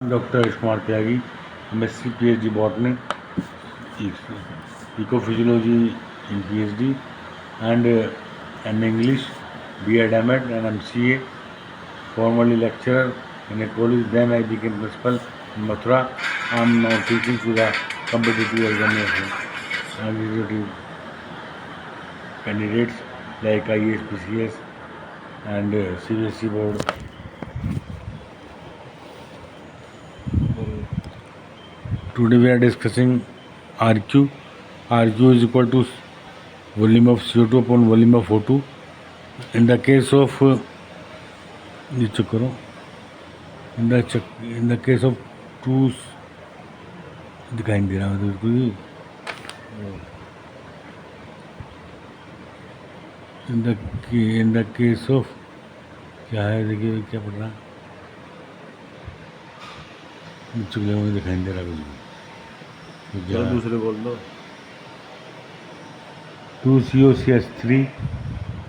Dr. H. Kumar Tyagi, MSc PhD Botany, Ecophysiology in PhD, and an English, B.Ed. M.Ed. and MCA, formerly lecturer in a college. Then I became principal in Mathura. I am now teaching to the competitive examination and executive candidates like IAS, PCS, and CBSE board. Today we are discussing RQ. RQ is equal to volume of CO2 upon volume of O2. In the case of ये check करो. In the case of two दिखाई नहीं दे रहा है तो in the case of क्या है देखिए क्या पढ़ रहा मुझे दिखाई नहीं दे रहा कुछ भी. दूसरे बोल दो. 2COCH3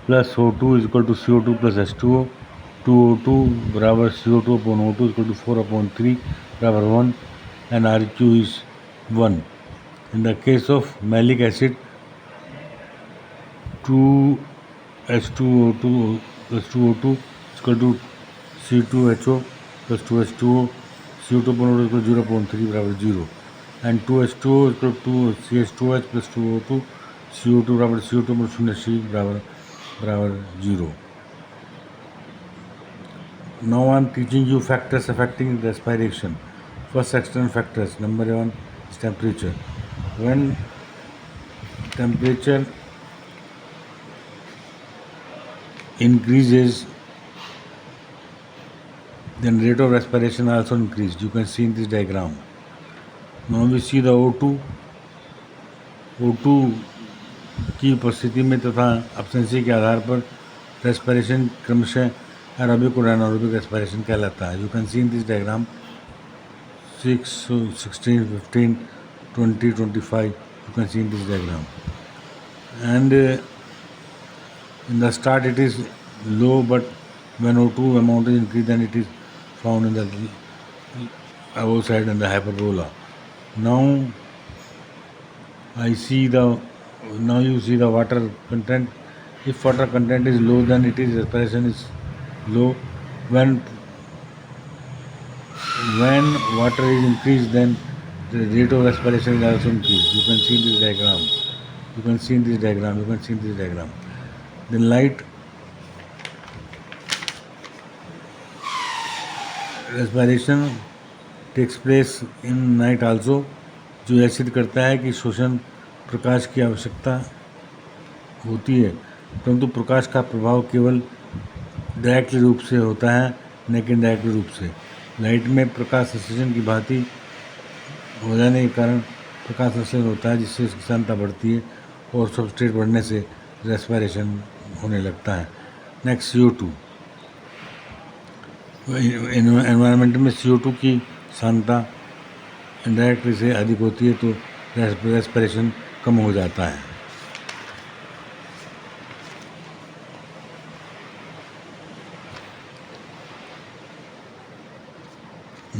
plus O2 is equal to CO2 plus H2O. 2O2 बराबर CO2 upon O2 is equal to 4 upon 3 बराबर 1 and RQ is 1. In the case of malic acid, 2H2O2 plus 2O2 is equal to C2HO plus 2H2O. CO2 upon O2 is equal to 0 upon 3 बराबर 0 and 2H2O is equal to CH2H plus 2O2. CO2 बराबर CO2 upon 0 C बराबर 0. Now I am teaching you factors affecting respiration. First external factors. Number 1 is temperature. When temperature increases, then rate of respiration also increased. You can see in this diagram. Now we see the O2. O2 की उपस्थिति में तथा एब्सेंसी के आधार पर respiration क्रमशः aerobic और anaerobic respiration कहलाता है. You can see in this diagram 6, 16, 15, 20, 25. You can see in this diagram. And in the start it is low, but when O2 amount is increased, then it is found in the above side and the hyperbola. Now you see the water content. If water content is low, then it is respiration is low. When water is increased, then the rate of respiration is also increased. You can see in this diagram. You can see in this diagram. Then light respiration takes place in night also, जो यह सिद्ध करता है कि शोषण प्रकाश की आवश्यकता होती है, परंतु प्रकाश का प्रभाव केवल डायरेक्ट रूप से होता है, न कि इनडायरेक्ट रूप से. लाइट में प्रकाश संश्लेषण की भांति हो जाने के कारण प्रकाश संश्लेषण होता है, जिससे उसकी सांद्रता बढ़ती है और सबस्ट्रेट बढ़ने से रेस्पिरेशन होने लगता है. Next CO2. एनवायरनमेंट में CO2 की सांद्रता इनडायरेक्ट से अधिक होती है तो रेस्पिरेशन कम हो जाता है.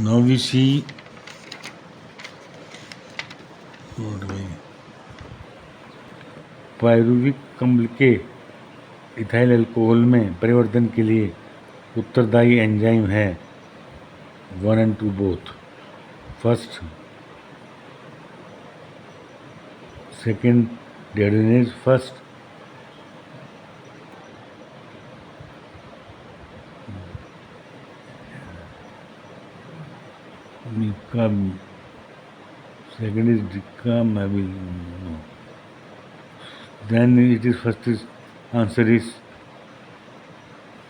Now we see पायरुविक अम्ल के इथाइल अल्कोहल में परिवर्तन के लिए उत्तरदायी एंजाइम है 1 and 2 both. First, second dehydrogenase. First second is decamyl. No. Then it is first is answer is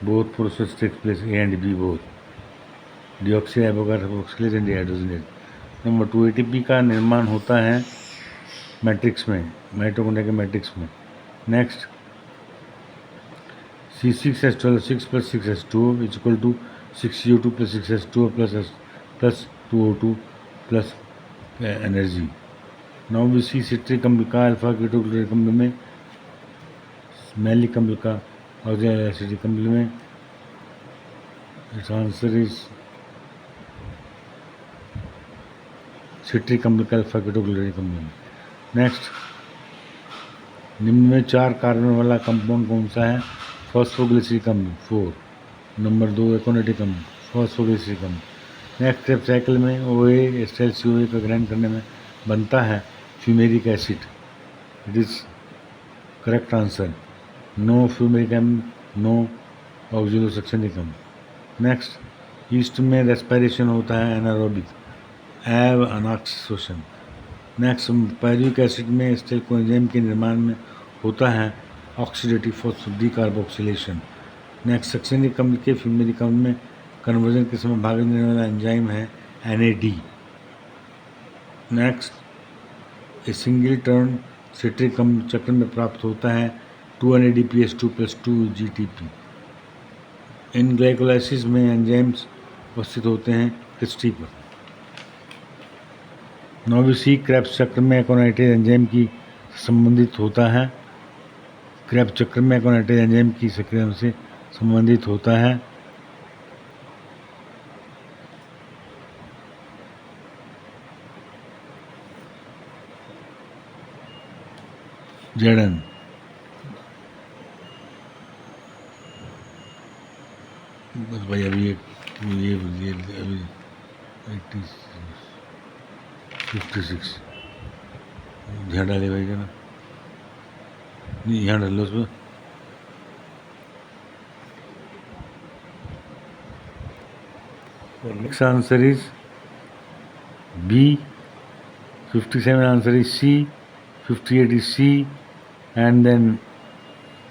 both process takes place A and B both. Deoxyribocarboxylase and dehydrogenase. Number 2 ATP का निर्माण होता है matrix में, mitochondria के matrix में. Next C6H12 6 plus 6H2O is equal to 6CO2 plus 6H2O plus 2O2 plus energy. Now we see citric अम्ल का alpha कीटोक्लोरिक अम्ल में, मैलिक अम्ल का और एसिडिक अम्ल में. इट्स आंसर इज सिट्रिक अम्ल का अल्फा कीटोक्लोरिक अम्ल में। नेक्स्ट, निम्न में 4 कार्बन वाला कंपाउंड कौन सा है? फॉस्फोग्लिसरिक अम्ल 4। नंबर 2 एकोनेटिक अम्ल, फॉस्फोग्लिसरिक अम्ल। नेक्स्ट, क्रेब्स साइकिल में OA एस्टाइल COA का ग्रहण करने में बनता है fumaric acid. It is correct answer. No fumaric अम्ल, नो ऑक्सीलोसक्सेनिक अम्ल। नेक्स्ट, ईस्ट में रेस्पिरेशन होता है एनारोबिक, एव अनाक्स शोषण। नेक्स्ट, पायरुविक एसिड में स्टील कोएंजाइम के निर्माण में होता है oxidative phospho decarboxylation. Next, succinic अम्ल के फ्यूमेरिक अम्ल में कन्वर्जन के समय भाग लेने वाला एंजाइम है NAD। Next, a single turn citric अम्ल चक्र में प्राप्त होता है 2NADPH2 + 2GTP। इन ग्लाइकोलाइसिस में एंजाइम्स उपस्थित होते हैं क्रिस्टी पर। नौवीं, क्रेब्स चक्र में एकोनाइटेज एंजाइम की संबंधित होता है। क्रेब्स चक्र में एकोनाइटेज एंजाइम की सक्रियण से संबंधित होता है ZN। बस भाई अभी ये अभी 56 ध्यान डाले भाई ना, नहीं यहाँ डाल लो उसमें। Next answer is B, 57 answer is C, 58 is C, and then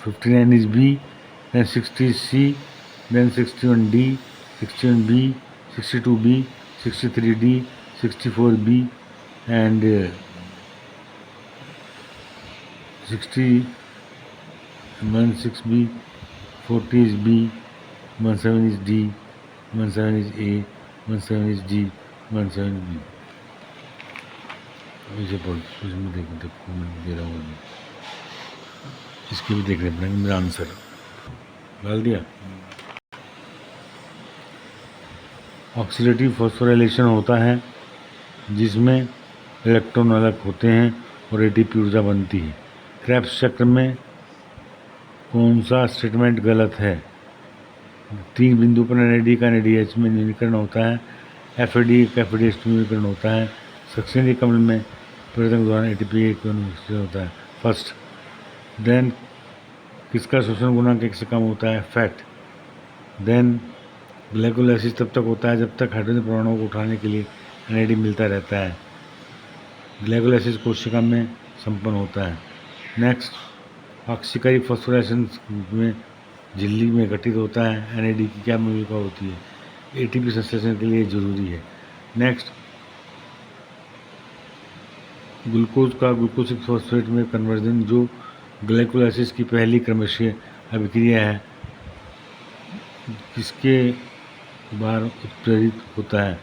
59 is B, then 60 is C, then 61 D, 61 B, 62 B, 63 D, 64 B, and 61 6 B, 40 is B, 17 is D, 17 is A, 17 is D, 17 is B। इसे इसमें देखो मैं दे रहा हूँ अभी, इसके भी देखने पड़ेंगे। मेरा आंसर डाल दिया। ऑक्सीडेटिव फॉस्फोराइलेशन होता है जिसमें इलेक्ट्रॉन अलग होते हैं और ATP ऊर्जा बनती है। क्रेब्स चक्र में कौन सा स्टेटमेंट गलत है? 3 बिंदु पर NAD का NADH में न्यूनीकरण होता है, FAD का FADH में न्यूनीकरण होता है, सक्सेनिक अम्ल में परिवर्तन के दौरान ATP होता है फर्स्ट। देन किसका शोषण गुणांक 1 से कम होता है? फैट। देन ग्लाइकोलाइसिस तब तक होता है जब तक हाइड्रोजन परमाणुओं को उठाने के लिए NAD मिलता रहता है। ग्लाइकोलाइसिस कोशिका में संपन्न होता है। नेक्स्ट, ऑक्सीकारी फॉस्फोराइलेशन में झिल्ली में घटित होता है NAD की क्या भूमिका होती है? ATP संश्लेषण के लिए जरूरी है। नेक्स्ट, ग्लूकोज का ग्लूकोज 6 फॉस्फेट में कन्वर्जन जो ग्लाइकोलाइसिस की पहली क्रमशः अभिक्रिया है किसके द्वारा उत्प्रेरित होता है?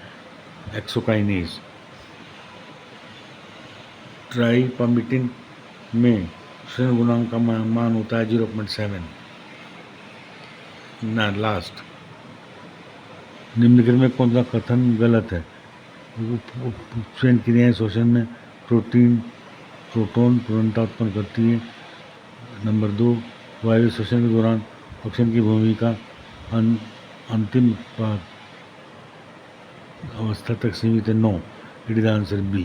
एक्सोकाइनेज। ट्राइपामिटिन में शोषण गुणांक का मान होता है 0.7। ना लास्ट, निम्नलिखित में कौन सा कथन गलत है? उत्प्रेरण क्रियाएं शोषण में प्रोटोन पूर्णता उत्पन्न करती है। नंबर 2, वायु श्वसन के दौरान ऑक्सीजन की भूमिका अंतिम अवस्था तक सीमित है। No, it is answer B।